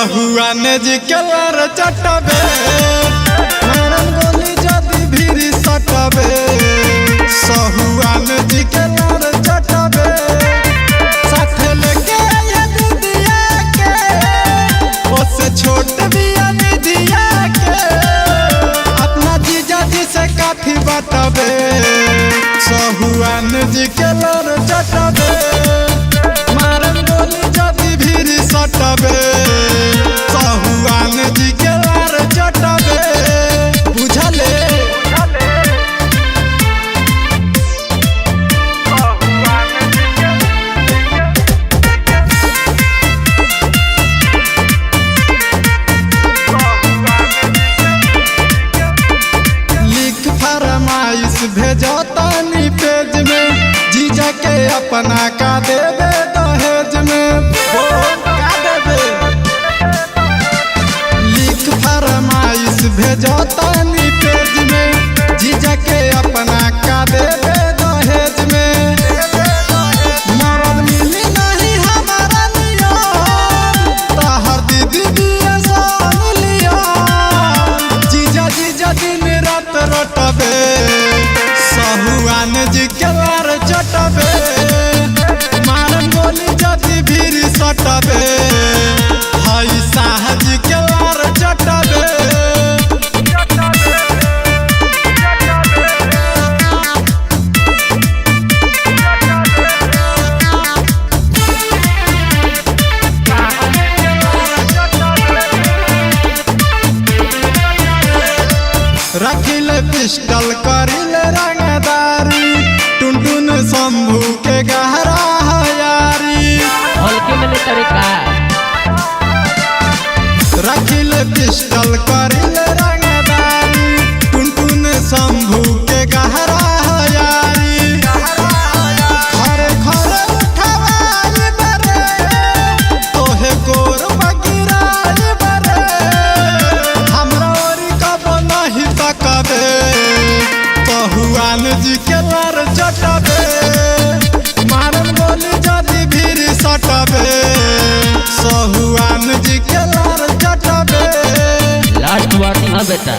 सहुआन जी के लार चटबे मारम गोली जदी भीरी सटबे सहुआन जी के लार चटबे साथ लेके आया दीदिया के ओसे छोट बिया दीदिया के अपना जीजा जी से काफी बटबे सहुआन जी के लार चटबे मारम गोली जदी भीरी सटबे सहुआन जी के लार चटबे बुझले लिख फरमाइश भेजो तानी पेज में जीजा के अपना का देवे दहेज में का देवे लिख फरमाइश भेजो तानी पेज में जीजा के अपना का देवे दहेज में मरद मिली नहीं हमारा लिया तहर दीदी दिए सान लिया जीजा जीजा दिन रात रटबे सहुआन जी के लार चटबे मारम गोली जदी भीरी सटबे हई साह जी के लार चटबे रखिल पिस्टल करिल रंगदारी टुनटुन शंभू के गहरा हयारी हल्के में तरीका रखिल पिस्टल करिल रंगदारी टुनटुन शंभू के गहरा हयारी खरे खरे उठवाई बरे तोहे गोर बगिराई बरे हमरा ओरी कब नहीं तकबे सहुआन जी के लार चटबे मारम गोली जदी भीरी सटबे सहुआन जी के लार चटबे लास्ट वार्निंग है बेटा।